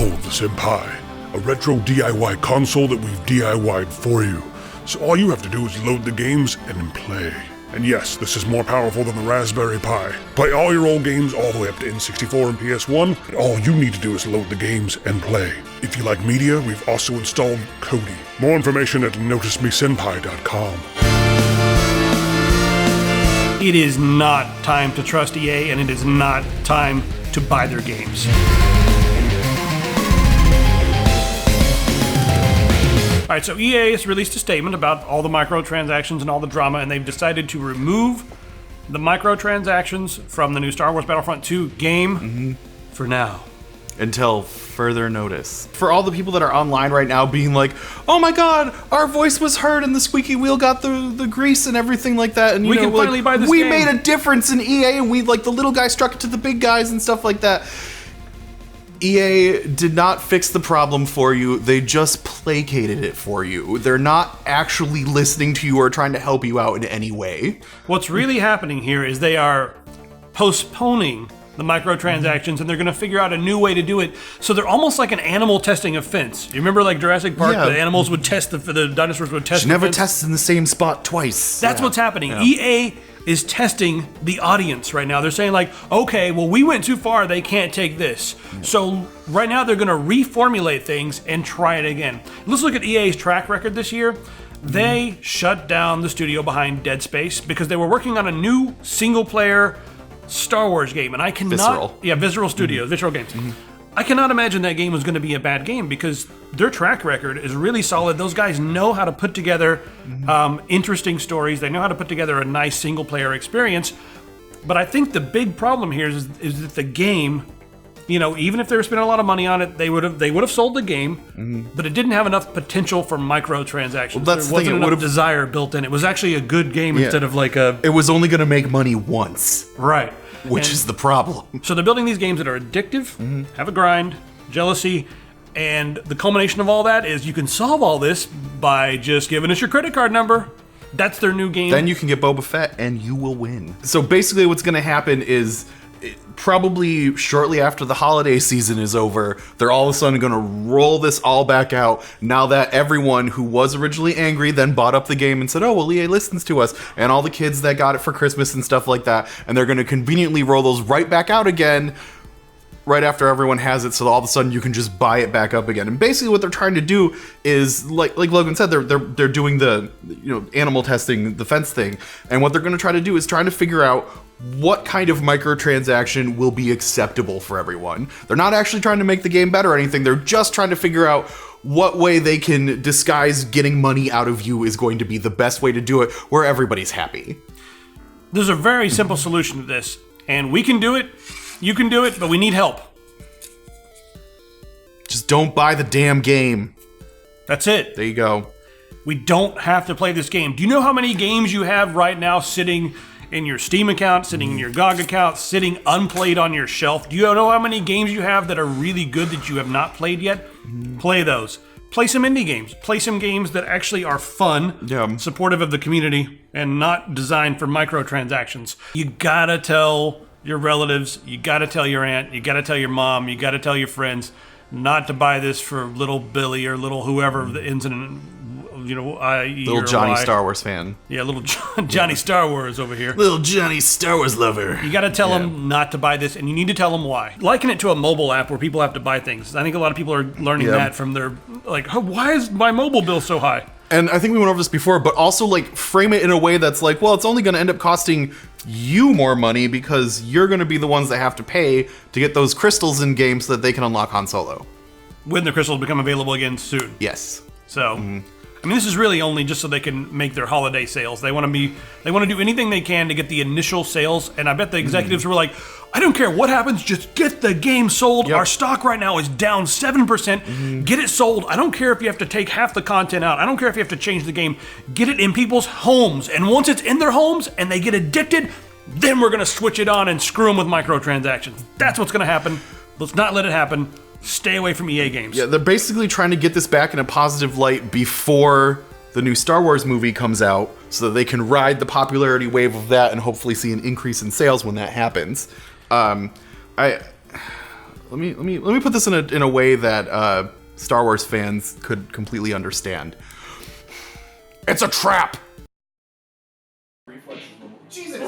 Behold the Senpai, a retro DIY console that we've DIY'd for you. So all you have to do is load the games and then play. And yes, this is more powerful than the Raspberry Pi. Play all your old games all the way up to N64 and PS1, and all you need to do is load the games and play. If you like media, we've also installed Kodi. More information at noticemesenpai.com. It is not time to trust EA, and it is not time to buy their games. All right, so EA has released a statement about all the microtransactions and all the drama, and they've decided to remove the microtransactions from the new Star Wars Battlefront 2 game for now. Until further notice. For all the people that are online right now being like, oh my god, our voice was heard and the squeaky wheel got the grease and everything like that, and we can finally buy this we game. made a difference in EA, and we, like, the little guy struck it to the big guys and stuff like that. EA did not fix the problem for you. They just placated it for you. They're not actually listening to you or trying to help you out in any way. What's really happening here is they are postponing the microtransactions, and they're going to figure out a new way to do it. So they're almost like an animal testing a fence. You remember, like Jurassic Park, the animals would test the dinosaurs would test. You never test in the same spot twice. That's what's happening. EA is testing the audience right now. They're saying, like, okay, well, we went too far. They can't take this. So right now they're going to reformulate things and try it again. Let's look at EA's track record this year. They shut down the studio behind Dead Space because they were working on a new single-player Star Wars game, and I cannot... Visceral. Yeah, Visceral Studios, Visceral Games. I cannot imagine that game was going to be a bad game because their track record is really solid. Those guys know how to put together interesting stories. They know how to put together a nice single-player experience. But I think the big problem here is that the game, you know, even if they were spending a lot of money on it, they would have sold the game, but it didn't have enough potential for microtransactions. Well, that's there the thing, wasn't enough desire built in. It was actually a good game instead of like a... It was only going to make money once. Right. Which is the problem. So they're building these games that are addictive, have a grind, jealousy, and the culmination of all that is you can solve all this by just giving us your credit card number. That's their new game. Then you can get Boba Fett and you will win. So basically what's going to happen is probably shortly after the holiday season is over, they're all of a sudden going to roll this all back out now that everyone who was originally angry then bought up the game and said, oh, well, EA listens to us, and all the kids that got it for Christmas and stuff like that, and they're going to conveniently roll those right back out again right after everyone has it, so all of a sudden you can just buy it back up again. And basically what they're trying to do is, like Logan said, they're doing the, you know, animal testing, the fence thing, and what they're going to try to do is trying to figure out what kind of microtransaction will be acceptable for everyone. They're not actually trying to make the game better or anything. They're just trying to figure out what way they can disguise getting money out of you is going to be the best way to do it where everybody's happy. There's a very simple solution to this, and we can do it, you can do it, but we need help. Just don't buy the damn game. That's it. There you go. We don't have to play this game. Do you know how many games you have right now sitting in your Steam account, sitting in your GOG account, sitting unplayed on your shelf? Do you know how many games you have that are really good that you have not played yet? Play those. Play some indie games. Play some games that actually are fun, supportive of the community, and not designed for microtransactions. You gotta tell your relatives, you gotta tell your aunt, you gotta tell your mom, you gotta tell your friends not to buy this for little Billy or little whoever the ends in, you know, little Johnny Star Wars fan. Yeah, little Johnny Star Wars over here. Little Johnny Star Wars lover. You got to tell them not to buy this, and you need to tell them why. Liken it to a mobile app where people have to buy things. I think a lot of people are learning that from their, like, oh, why is my mobile bill so high? And I think we went over this before, but also, like, frame it in a way that's like, well, it's only going to end up costing you more money because you're going to be the ones that have to pay to get those crystals in games so that they can unlock Han Solo. When the crystals become available again soon. Yes. So, I mean, this is really only just so they can make their holiday sales. They want to do anything they can to get the initial sales, and I bet the executives were like, I don't care what happens, just get the game sold. Our stock right now is down 7%. Get it sold. I don't care if you have to take half the content out. I don't care if you have to change the game. Get it in people's homes, and once it's in their homes and they get addicted, then we're going to switch it on and screw them with microtransactions. That's what's going to happen. Let's not let it happen. Stay away from EA games. Yeah, they're basically trying to get this back in a positive light before the new Star Wars movie comes out so that they can ride the popularity wave of that and hopefully see an increase in sales when that happens. let me put this in a way that Star Wars fans could completely understand. It's a trap. Jesus.